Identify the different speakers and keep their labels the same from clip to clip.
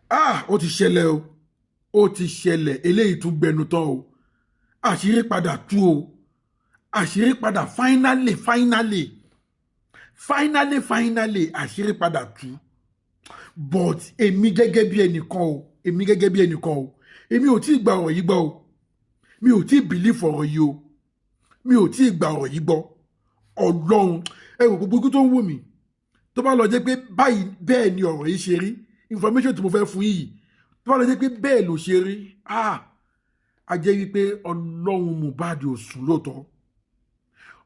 Speaker 1: ó ti ṣẹlẹ̀ o. Ó ti ṣẹlẹ̀, eléyìí tún gbẹnu tán o. Àṣírí padà tú o. Àṣírí padà finally àṣírí padà tú. But èmi gẹ́gẹ́ bí ẹnìkan o. Èmi ò tí ì gba ọ̀rọ̀ yìí gbọ́ o. Mi ò tí ì believe ọ̀rọ̀ yìí o. Mi ò tí ì gba ọ̀rọ̀ yìí gbọ́. Ọlọ́run ẹ wò gbogbo tó ń wò mí. Tó bá lọ jẹ́ pé bẹ́ẹ̀ ni ọ̀rọ̀ yìí ṣe rí. Information tí mo fẹ́ fún yìí. Tó bá lọ jẹ́ pé bẹ́ẹ̀ ló ṣe rí. A jẹ́ wípé Ọlọ́run Mohbad ò sùn lóòótọ́.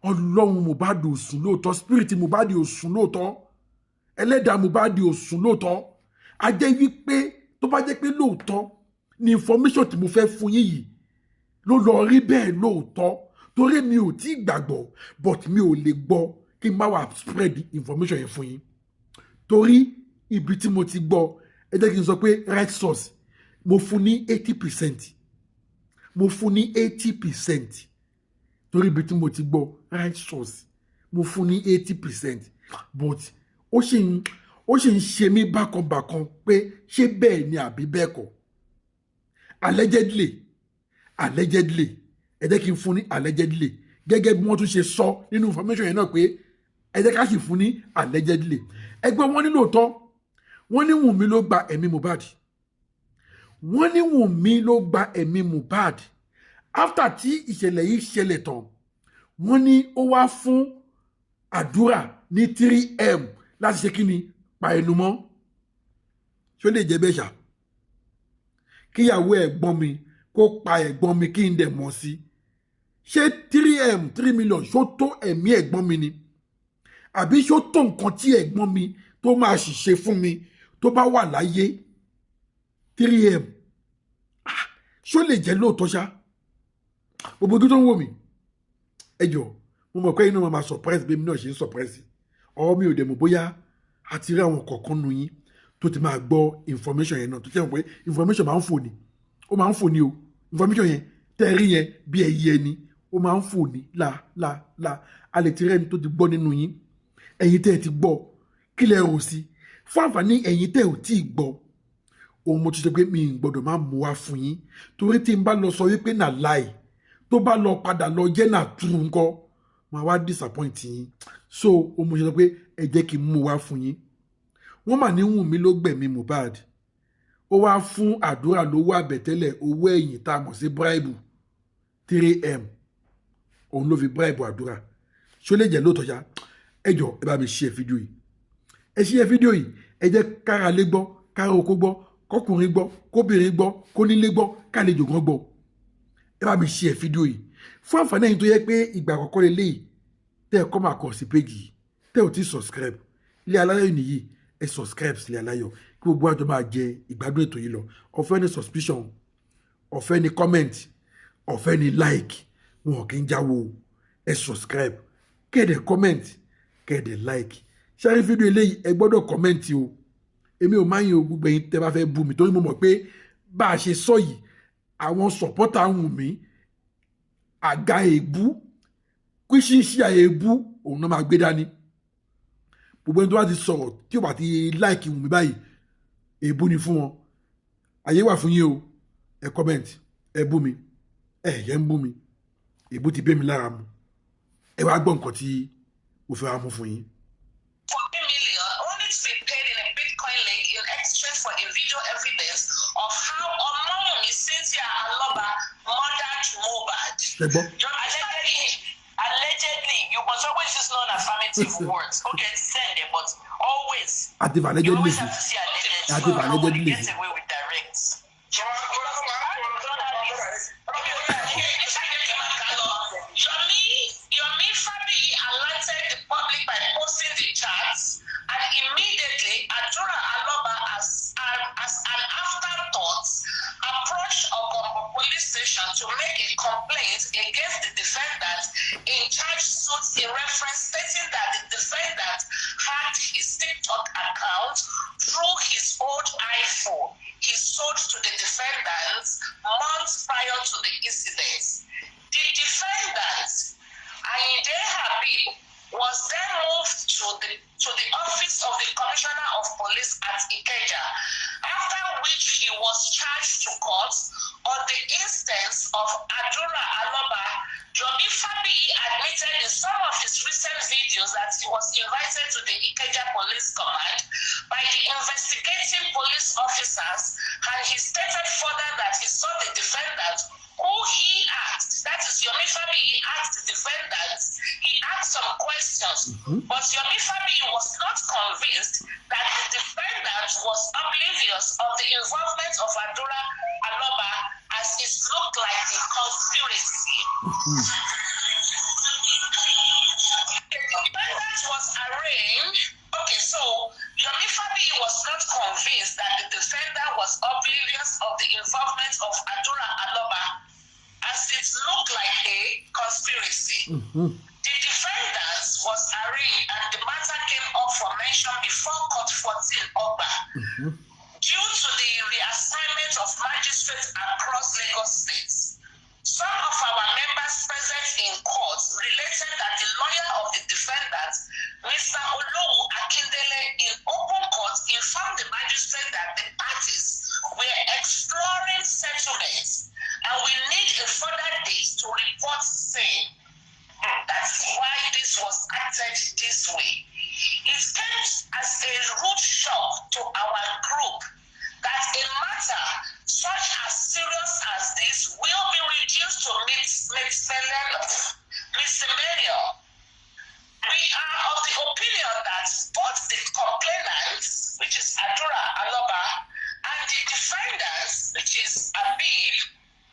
Speaker 1: Ọlọ́run Mohbad ò sùn lóòótọ́. Spirit Mohbad ò sùn lóòótọ́. Ẹlẹ́dàá Mohbad ò sùn lóòótọ́. A jẹ́ wípé tó bá jẹ́ pé lóòótọ́ ni information tí mo fẹ́ fún yìí ló lọ rí bẹ́ẹ̀ lóòótọ́. Torí mi ò tí gbàgbọ́ but mi ò lè gbọ́ kí n má wá spread information yẹn fún yín. Torí ibi tí mo ti gbọ́ ẹ jẹ́ kí n sọ pé right source mo fún ní 80%. Mo fún ní 80%. Torí ibi tí mo ti gbọ́ right source mo fún ní 80%. But ó ṣì ń ṣe mí bákan pé ṣé bẹ́ẹ̀ ni àbí bẹ́ẹ̀ kọ́. Allegedly ẹ jẹ́ kí n fún ní allegedly gẹ́gẹ́ bí wọ́n tún ṣe sọ nínú information yẹn náà pé ẹ jẹ́ ká sì fún ní allegedly. Ẹgbẹ́ wọn ní lóòótọ́ wọ́n ní Wunmi ló gba ẹ̀mí Mohbad. Wọ́n ní Wunmi ló gba ẹ̀mí Mohbad. After tí ìṣẹ̀lẹ̀ yìí ṣẹlẹ̀ tán wọ́n ní ó wá fún àdúrà ní 3M láti ṣe kí ni pa ẹnu mọ́. Ṣó lè jẹ́ bẹ́ẹ̀ ṣá? Kíyàwó ẹ̀gbọ́n mi kó pa ẹ̀gbọ́n mi kí n dẹ̀ mọ̀ sí. Ṣé 3 million ṣó tó ẹ̀mí ẹ̀gbọ́n mi ni? Àbí ṣó tó nǹkan tí ẹ̀gbọ́n mi tó máa ṣìṣe fún mi tó bá wà láyé? 3M ṣó lè jẹ́ lóòótọ́ ṣá? Gbogbo ojú tó ń wò mí ẹ jọ̀ọ́ mo mọ̀ pé inú máa surprise bí mi náà ṣe ń surprise. Ọwọ́ mi ò dẹ̀ mọ̀ bóyá a ti rí àwọn kọ̀ọ̀kan nù yín tó ti máa gbọ́ information yẹn náà tó jẹ́ pé information máa ń fò ní. Ó máa ń fò ní o. Information yẹn tẹ́ rí yẹn bí ẹyẹ ni. Ó máa ń fò ní la. A lè ti rẹ́ni tó ti gbọ́ nínú yín. Ẹ̀yin tẹ́ ẹ ti gbọ́ kí lẹ rò sí. Fún àǹfààní ẹ̀yin tẹ́ ò tí ì gbọ́. Ohun mo ti sọ pé mi gbọ́dọ̀ máa mú wá fún yín. Torí tí n bá lọ sọ wípé nà láì tó bá lọ padà lọ jẹ́ nà true ńkọ́ máa wá disappoint yín. So ohun mo ti sọ pé ẹ jẹ́ kí n mú wá fún yín. Wọ́n mà ní Wunmi ló gbẹ̀mí Mohbad. Ó wá fún àdúrà lówó àbẹ̀tẹ́lẹ̀ owó ẹ̀yìn tá a mọ̀ sí bribe 3M. Òun ló fi bribe àdúrà. Ṣó lè jẹ́ lóòótọ́ ṣá? Ẹ jọ̀ọ́ ẹ bá mi share fídíò yìí. Ẹ share fídíò yìí. Ẹ jẹ́ kára lé gbọ́, kára oko gbọ́, kọkùnrin gbọ́, kóbìnrin gbọ́, kónílé gbọ́, kálejò gan gbọ́. Ẹ bá mi share fídíò yìí. Fún àǹfààní ẹ̀yin tó yẹ pé ìgbà àkọ́kọ́ lélẹ́yìí tẹ́ ẹ kọ́ máa kọ̀ sí péjì yìí tẹ́ ò tí subscribe. Ilé Aláyọ̀ nìyí ẹ subscribe sí Ilé Aláyọ̀ kí gbogbo àjọ máa jẹ ìgbádùn ètò yìí lọ. Ọ̀fẹ́ ni subscription, ọ̀fẹ́ ni comment, ọ̀fẹ́ ni like. Wọn kì í jáwọ́ ẹ subscribe kẹ́ẹ̀dẹ̀ comment kẹ́ẹ̀dẹ̀ like. Ṣáàrí fídíò eléyìí ẹ gbọ́dọ̀ comment o. Èmi ò máa ń yan o gbogbo ẹ̀yin tẹ́ bá fẹ́ bú mi torí mo mọ̀ pé bá a ṣe sọ yìí àwọn supporter Wunmi àga èébú kúṣíṣí àèébú òun náà máa gbé dání. Gbogbo ẹni tó bá ti sọ̀rọ̀ tí ó bá ti like Wunmi báyìí èébú ni fún wọn. Ayé wà fún yín o. Ẹ comment ẹ bú mi yẹ ń bú mi èébú ti bẹ́ mi lára mu. Ẹ wá gbọ́ nǹkan tí mo fẹ́ wá mú fún yín.
Speaker 2: For a video evidence of how Wunmi Cynthia Aloba murdered Mohbad. Allegedly, you must always use non-affirmative words. Okay, send it, but always. You always have to say allegedly. Get away with direct. Yomi Fabi alerted the public by posting the charts, and immediately Adura Aloba as an afterthought approached Ogongo police station to make a complaint against the defendant in charge suit in reference stating that the defendant hacked his TikTok account through his old iPhone. charge to court on the instance of Adura Aloba. Yomi Fabiyi admitted in some of his recent videos that he was invited to the Ikeja Police Command by the investigating police officers, and he stated further that he saw the defendant who he asked, that is Yomi Fabiyi asked the defendants, he asked some questions, but Yomi Fabiyi was not convinced that the defendant was oblivious of the involvement of Adura Aloba, as it looked like a conspiracy. The defendant was arraigned. Okay, so Yomi Fabiyi was not convinced that the defendant was oblivious of the involvement of Adura Aloba, as it looked like a conspiracy. The defendant was arraigned and the matter came up for mention before Court 14 Ogba. Due to the reassignment of magistrates across Lagos states, some of our members present in court related that the lawyer of the defendant, Mr. Olowu Akindele, in open court informed the magistrate that the parties were exploring settlements and we need a further date to report same. That's why this was acted this way. It came as a rude shock to our group that a matter such as serious as this will be reduced to miscellaneous. We are of the opinion that both the complainants, which is Adura Aloba, and the defendants, which is Abib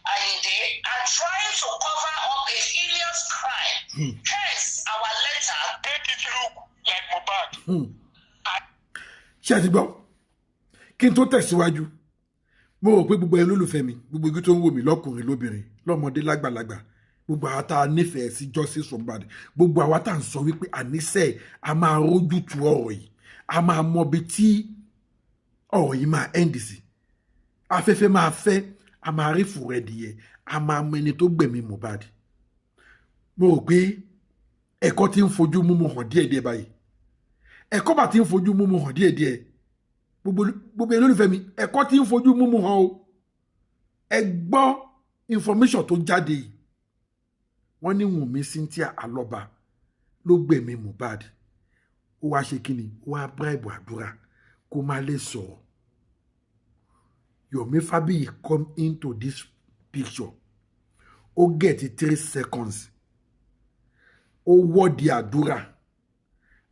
Speaker 2: Ayinde, are trying to cover up a heinous crime. Hence, our letter made it look like Mohbad.
Speaker 1: Ṣé ẹ ti gbọ́? Kí n tó tẹ̀síwájú, mo rò pé gbogbo ẹ lólùfẹ́ mi, gbogbo ibi tó ń wò mí lọ́kùnrin lóbìnrin, lọ́mọdé lágbàlagbà, gbogbo àwa tá a nífẹ̀ẹ́ sí justice for Mohbad, gbogbo àwa tá à ń sọ wípé àníṣe a máa rójú tu ọ̀rọ̀ yìí, a máa mọ ibi tí ọ̀rọ̀ yìí máa end sí. Afẹ́fẹ́ máa fẹ́, a máa rí fùrẹ́dìyẹ, a máa mọ ẹni tó gbẹ̀mí Mohbad. Mo rò pé ẹ̀kọ́ tí ń fojú múmu hàn díẹ̀díẹ̀ báyìí. Ẹ̀kọ́ bá tí ń fojú múmu hàn díẹ̀díẹ̀. Gbogbo olólùfẹ́ mi, ẹ̀kọ́ tí ń fojú múmu hàn o. Ẹ gbọ́ information tó jáde yìí. Wọ́n ní Wunmi Cynthia Aloba ló gbẹ̀mí Mohbad. Ó wá ṣe kíni? Ó wá bribe Adura kó má lè sọ̀rọ̀. Yomi Fabiyi come into this picture. Ó get 3 seconds. Ó wọ́ọ̀dì Adura.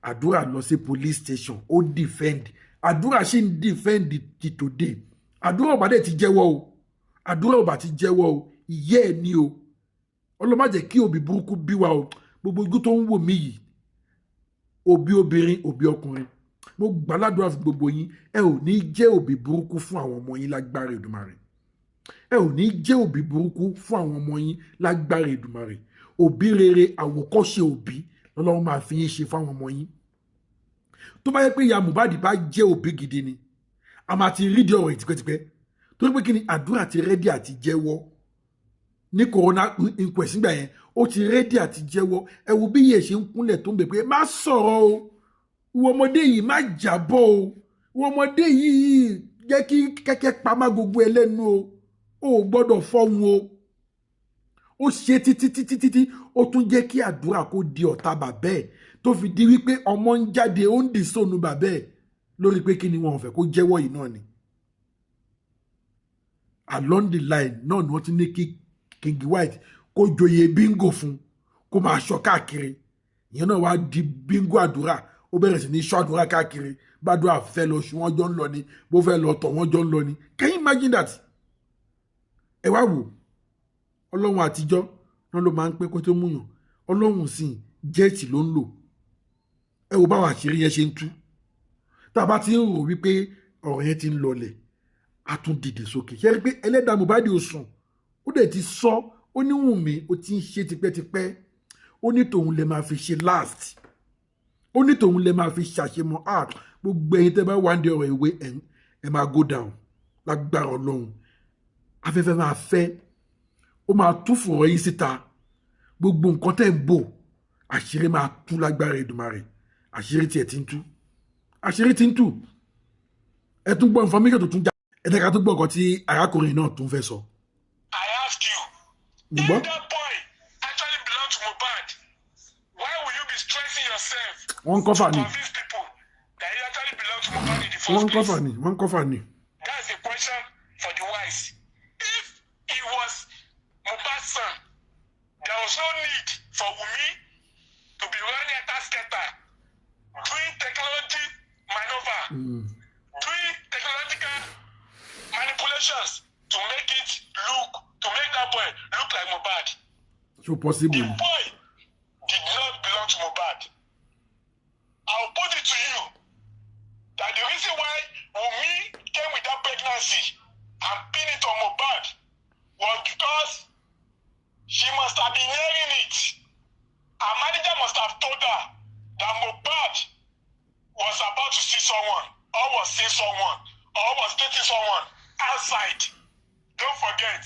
Speaker 1: Adura lọ sí police station. Ó defend. Adura ṣì ń defend ti today. Adura ò bá dẹ̀ ti jẹ́wọ́ o. Adura ò bá ti jẹ́wọ́ o. Ìyẹ́ ẹ̀ ni o. Ọlọ́run má jẹ́ kí òbí burúkú bí wa o. Gbogbo ojú tó ń wò mí yìí. Òbí obìnrin, òbí ọkùnrin. Mo gbàládùra fún gbogbo yín. Ẹ ò ní jẹ́ òbí burúkú fún àwọn ọmọ yín lágbára Èdùmàrè. Ẹ ò ní jẹ́ òbí burúkú fún àwọn ọmọ yín lágbára Èdùmàrè. Òbí rere, àwòkọ́ṣe òbí lọ́lọ́run máa fi yín ṣe fáwọn ọmọ yín. Tó bá yẹ pé ìyá Mohbad bá jẹ́ òbí gidi ni, a máa ti rí di ọ̀rọ̀ ìtìpẹ́tìpẹ́. Tó pé kí ni Adura ti rẹ́dí àti jẹ́wọ́ ní corona inquest nígbà yẹn, ó ti rẹ́dí àti jẹ́wọ́. Ẹ wo bí yẹ̀ ṣe ń kúnlẹ̀ tó ń bẹ̀ pé má sọ̀rọ̀ o, ìwọ ọmọdé yìí má jábọ́ o, ìwọ ọmọdé yìí jẹ́ kí kẹ́kẹ́ pamá gbogbo ẹlẹ́nu o, ò gbọ́dọ̀ fọ́hun o. Ó ṣe títí ó tún jẹ́ kí Adura kó di ọ̀tá bàbá ẹ̀, tó fi di wípé ọmọ ń jáde ó ń dì sóònù bàbá ẹ̀ lórí pé kí ni wọn ò fẹ́ kó jẹ́wọ́ yìí náà ni. Along the line náà ni wọ́n ti ní kí King White kó joyè bingo fún, kó máa ṣọ́ káàkiri. Ìyẹn náà wá di bingo Adura. Ó bẹ̀rẹ̀ sí ní ṣọ́ Adura káàkiri. Bádùá fẹ́ lọ ṣù wọ́n jọ ń lọ ni, bó fẹ́ lọ tọ̀ wọ́n jọ ń lọ ni. Can you imagine that? Ẹ wá wò. Ọlọ́run àtijọ́ náà ló máa ń pé kó tó múyàn. Ọlọ́run sì jẹ́ẹ̀tì ló ń lò. Ẹ wò báwọn àṣírí yẹn ṣe ń tú. Tá a bá ti ń rò wípé ọ̀rọ̀ yẹn ti ń lọlẹ̀, a tún dìde sókè. Ṣé rí pé ẹlẹ́dàá Mohbad ò sùn? Ó dẹ̀ ti sọ, ó ní Wunmi ó ti ń ṣe tipẹ́tipẹ́. Ó ní tòun lè máa fi ṣe last. Ó ní tòun lè máa fi ṣàṣemọ art. Gbogbo ẹ̀yin tẹ́ bá wà ní ọ̀rọ̀ ìwé ẹ máa go down lágbára Ọlọ́run. Afẹ́fẹ́ máa fẹ́. Ó máa tú fọ̀rọ̀ yín síta. Gbogbo nǹkan tẹ́ ń bò, àṣírí máa tú lágbára Èdùmàrè. Àṣírí tí ẹ ti ń tú. Àṣírí ti ń tú. Ẹ tún gbọ́ information tó tún já. ẹ jẹ́ ká tó gbọ́ nǹkan tí arákùnrin náà tún fẹ́ sọ.
Speaker 2: I ask you, if that boy actually belong to Mohbad, why will you be stressing yourself
Speaker 1: Wọ́n kọ́fà ni.
Speaker 2: convince people that he actually belong to Mohbad in the first place?
Speaker 1: Wọ́n kọ́fà ni.
Speaker 2: That's a question for the wise. If he was Mohbad's son, there was no need for Wunmi to be running a skater, doing technology maneuver, doing technological manipulations to make that boy look like Mohbad.
Speaker 1: So possible.
Speaker 2: The boy did not belong to Mohbad. I'll put it to you that the reason why Wunmi came with that pregnancy and pinned it on Mohbad was because she must have been hearing it. Her manager must have told her that Mohbad was about to see someone, or was seeing someone, or was dating someone outside. Don't forget,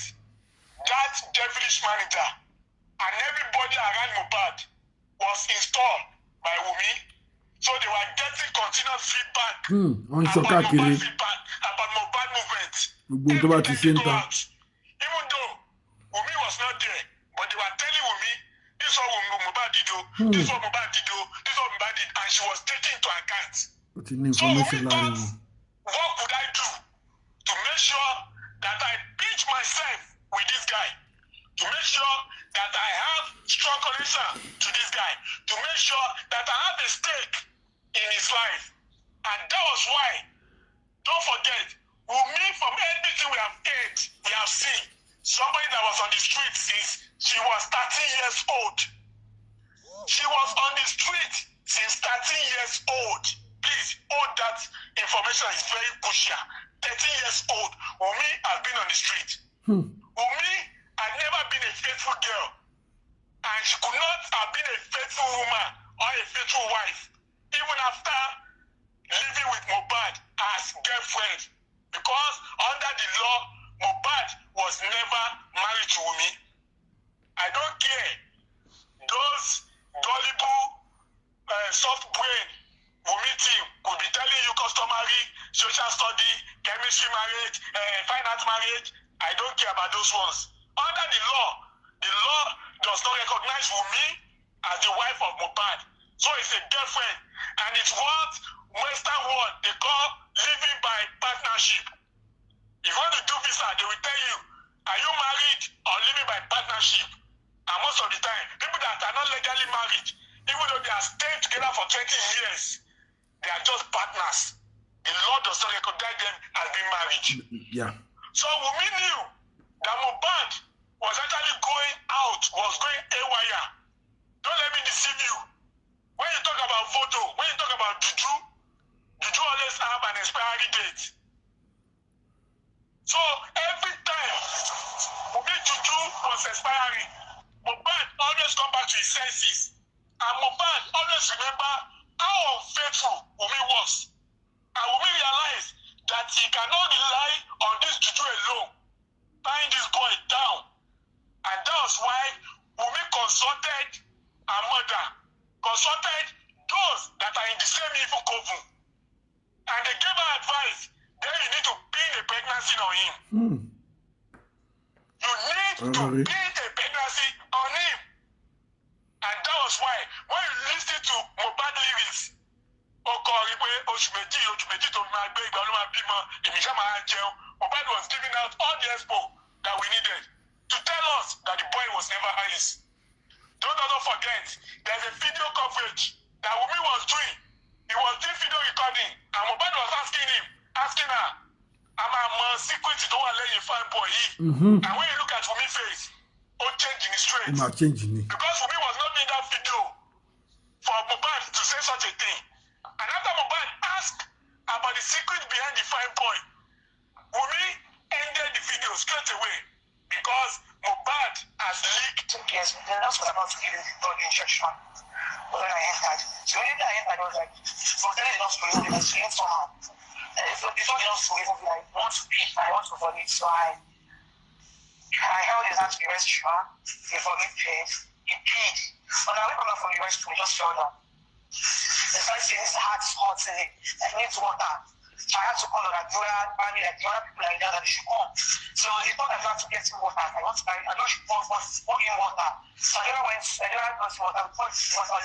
Speaker 2: that devilish manager and everybody around Mohbad was installed by Wunmi. So they were getting continuous feedback about Mohbad movement. Even though Wunmi was not there, but they were telling Wunmi, this is what Mohbad did, this is what Mohbad did, this is what Mohbad did, and she was taking into account. So Wunmi thought, what could I do to make sure that I pitch myself with this guy, to make sure that I have strong connection to this guy, to make sure that I have a stake in his life. And that was why, don't forget, Wunmi, from everything we have heard, we have seen, somebody that was on the street since she was 13 years old. She was on the street since 13 years old. Please, hold that information, is very crucial. 13 years old, Wunmi has been on the street. Wunmi had never been a faithful girl. And she could not have been a faithful woman or a faithful wife, even after living with Mohbad as girlfriend. Because under the law, Mohbad was never married to Wunmi. I don't care. Those gullible, soft brain Wunmi team could be telling you customary, social study, chemistry marriage, fine art marriage. I don't care about those ones. Under the law does not recognize Wunmi as the wife of Mohbad. So it's a girlfriend. And it's what Western world they call living by partnership. If you want to do visa, they will tell you, are you married or living by partnership? And most of the time, people that are not legally married, even though they are staying together for 20 years, they are just partners. The law does not recognize them as being married.
Speaker 1: Yeah.
Speaker 2: So Wunmi knew that Mohbad was actually going out, was going haywire. Don't let me deceive you. When you talk about photo, when you talk about Juju always have an expiry date. So every time Wunmi Juju was expiring, Mohbad always come back to his senses. And Mohbad always remember how unfaithful Wunmi was. And Wunmi realized that he cannot rely on this Juju alone, tying this boy down. And that was why Wunmi consulted her mother, consulted those that are in the same evil coven. And they gave her advice, then you need to pin a pregnancy on him. You need to pin a pregnancy on him. And that was why, when you listen to Mohbad lyrics, Mohbad was giving out all the expo that we needed to tell us that the boy was never his. Don't also forget, there's a video coverage that Wunmi was doing. He was doing video recording, and Mohbad was asking her, I'm a secret to don't let you find boy. And when you look at Wunmi's face, changing his straight. Because Wunmi was not in that video for Mohbad to say such a thing. And after Mohbad asked about the secret behind the fine boy, Wunmi ended the video straight away because Mohbad has leaked. Yes, the nurse was about to give him the blood injection. But when I entered, so when I entered, I was like, from telling the nurse to leave, I was somehow. Before the nurse to leave, I want to pee, I want to vomit, so I held his hand to the restroom, he vomited, he peed. When I went back from the restroom, he just fell down. The first thing is the heart is hot, I need water. So I had to call on Adura, family, like the other people like that should come. So they thought I had to get water. I know she poured in water. So I got water, poured water, I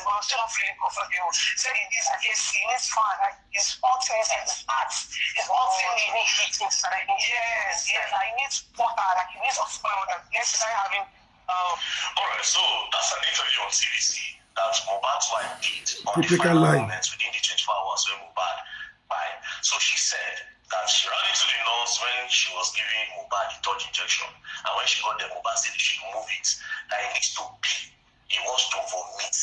Speaker 2: was still not feeling comfortable. Said in this, I guess he needs fan, like his hot inside his parts. His hot feeling, he needs heating. So like, yes, I need water, like he needs water. Yes, I started having
Speaker 3: alright, so that's an interview on CBC that Mohbad's wife did on the
Speaker 1: Typical
Speaker 3: final
Speaker 1: lie.
Speaker 3: moments within the 24 hours when Mohbad died. So she said that she ran into the nurse when she was giving Mohbad the third injection, and when she got there, Mohbad said she should move it, that he needs to pee, he wants to vomit.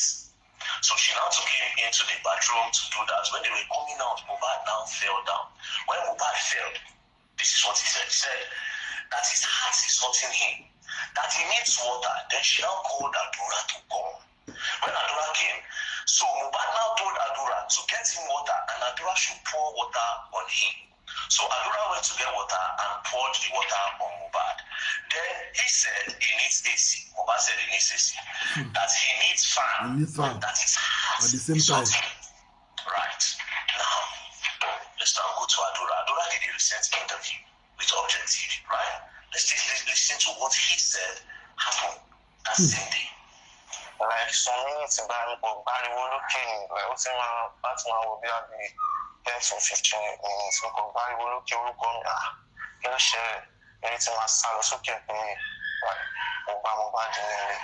Speaker 3: So she now took him into the bathroom to do that. When they were coming out, Mohbad now fell down. When Mohbad fell, this is what he said. He said that his heart is hurting him, that he needs water. Then she now called Adura to come. When Adura came, so Mohbad now told Adura to get him water, and Adura should pour water on him. So Adura went to get water and poured the water on Mohbad. Then he said he needs AC. Mohbad said he needs AC. That he needs fan. That his heart
Speaker 1: at the same time.
Speaker 3: Right. Now, let's now go to Adura. Adura did a recent interview with Objective, right? Let's listen to what he said happened that same day.
Speaker 2: like some minutes back, Bariwo looking, like what's in my partner will be at the 10 to 15 minutes. Because Bariwo looking will come, you share anything my son also can be like Mohbad in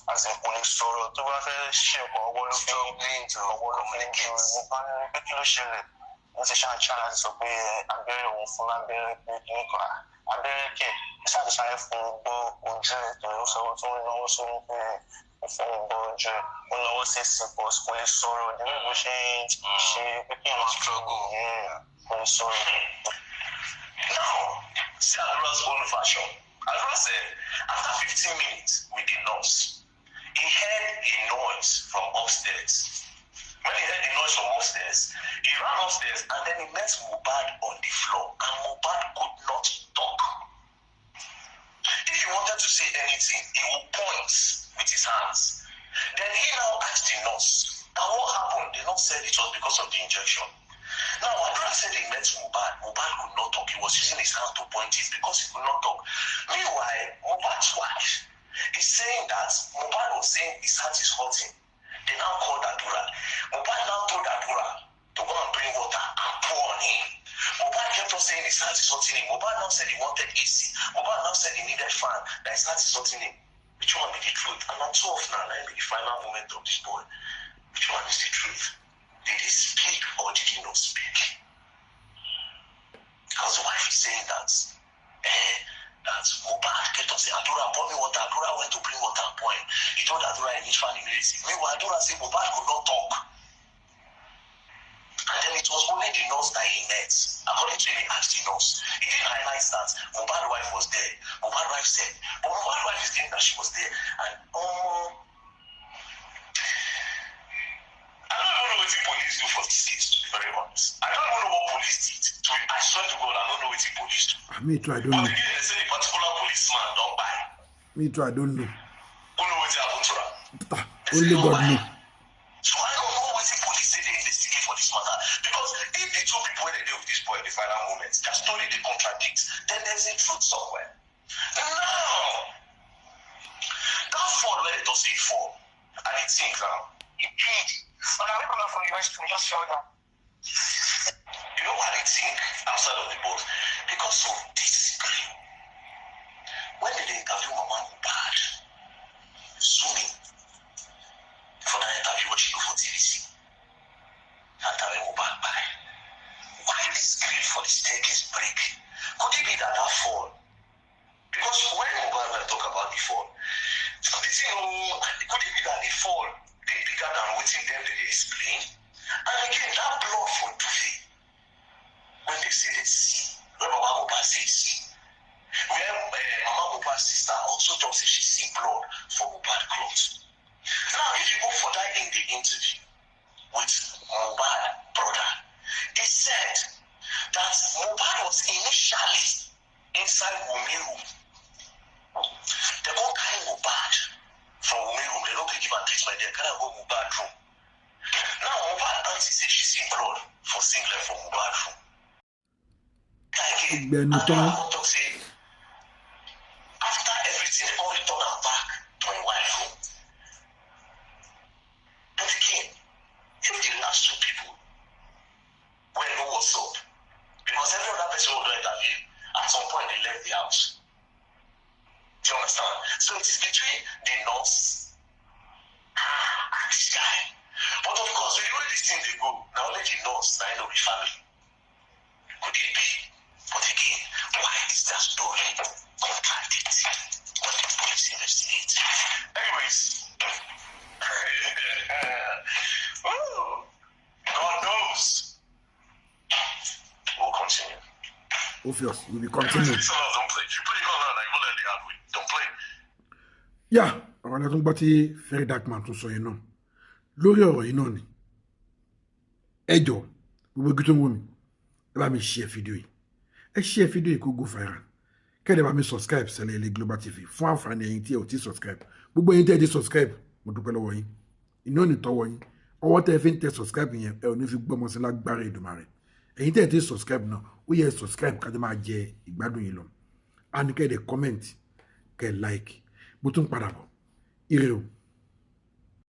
Speaker 2: as in police solo to have a ship or one struggling to one of the kids. Mohbad share. Wọ́n ti ṣáà láti sọ pé abẹ́rẹ́ òun fún lábẹ́rẹ́ pé nípa abẹ́rẹ́ kẹ̀ ṣáàtìṣáyé fún gbọ́ ojú ẹ̀ tó ń sọ̀rọ̀ tó ń náwó sórí pé fún gbọ́ ojú ẹ̀ ó náwó sí sípòs kò lè sọ̀rọ̀ nínú bó ṣe ṣe pé kí wọ́n struggle kò lè sọ̀rọ̀.
Speaker 3: Now, see Adura's own version. Adura said after 15 minutes with the nurse, he heard a noise from upstairs. When he heard the noise from upstairs, he ran upstairs and then he met Mohbad on the floor, and Mohbad could not talk. If he wanted to say anything, he would point with his hands. Then he now asked the nurse, and what happened? The nurse said it was because of the injection. Now, Adura said he met Mohbad. Mohbad could not talk. He was using his hand to point it because he could not talk. Meanwhile, Mohbad's wife is saying that Mohbad was saying his heart is hurting. They now called Adura. Mohbad now told Adura to go and bring water and pour on him. Mohbad kept on saying his heart is hurting him. Mohbad now said he wanted AC. Mohbad now said he needed fan, that his heart is hurting him. Which one be the truth? And I'm so off now. Let me be the final moment of this boy. Which one is the truth? Did he speak or did he not speak? Because the wife is saying that Mohbad kept on saying, Adura, pour me water. Adura went to bring water and pour him. He told Adura he needs fan immediately. Meanwhile, Adura said Mohbad could not talk. And then it was only the nurse that he met. According to him, he asked the nurse. He didn't highlight that Mohbad's wife was there. Mohbad's wife said, but Mohbad's wife is saying that she was there. And I don't even know what the police do for this case, to be very honest. I don't even know what police did. I swear to God, I don't know what the police do.
Speaker 1: Me too, I don't know.
Speaker 3: But again, they say the particular policeman don't buy.
Speaker 1: Me too, I don't know.
Speaker 3: Who know what happened to her?
Speaker 1: Only God knows.
Speaker 3: So I don't know what the police say they investigate for this matter. Because if the two people when they deal with this boy in the final moments, their story they contradict, then there's a truth somewhere. Now, that fall where they don't say it fall, and it think now, it paid. But I remember from the rest to just show them. You know what I think outside of the boat? Because of discipline. When did they interview Mama Mohbad? Zooming. For that interview, what she do for TVC? And tell Mohbad by. Why this grief for the staircase break? Could it be that fall? Because when Mohbad talk about the fall, the thing, could it be that the fall they bigger than waiting them they explain? And again, that blood for Duvet, when they say they see, when Mama Mohbad say see, when Mama Mohbad's sister also talks that she see blood for Mohbad clothes. Now, if you go for that in the interview with Mohbad brother, they said that Mohbad was initially inside Wunmi room. They go carry Mohbad from Wunmi room. They don't give a treatment. They carry go Mohbad room. Now, Mohbad auntie say she see blood for singlet for Mohbad room. Talk say after everything they come return am back to my wife room. But again, if the last two people when know what's up, because every other person who don't interview, at some point they left the house. Do you understand? So it is between the nurse and this guy. But of course, when the way this thing they go, now let the nurse, I know the family. Could it be? But again, why is that story contradicting what the police investigate? Anyways, God knows. We'll continue.
Speaker 1: Obvious, we will continue.
Speaker 3: Don't play. If you play online, I will let the hard way. Don't play.
Speaker 1: Yeah, àwọn ẹ̀tún gbọ́ tí Very Dark Man tún sọ yẹn náà lórí ọ̀rọ̀ yìí náà ni ẹjọ́ gbogbo igi tó ń wò mí ẹ bá mi share fídíò yìí ẹ share fídíò yìí kó go viral kẹ́ẹ̀dẹ̀ bá mi subscribe sẹ́lẹ̀ ilé Global TV fún àǹfààní ẹ̀yin tí ẹ ò tí subscribe gbogbo ẹ̀yin tí ẹ ti subscribe mo dúpẹ́ lọ́wọ́ yín iná ní tọwọ́ yín ọwọ́ tẹ́ ẹ fi ń tẹ subscribe yẹn ẹ ò ní fi gbọ́mọ sí lágbára Èdùmàrè ẹ̀yin tí ẹ ti subscribe náà ó yẹ subscribe kájọ máa jẹ ìgbádùn yìí lọ á ní kẹ́ẹ̀dẹ̀ comment kẹ́ẹ̀ like mo tún padà bọ̀ ire o.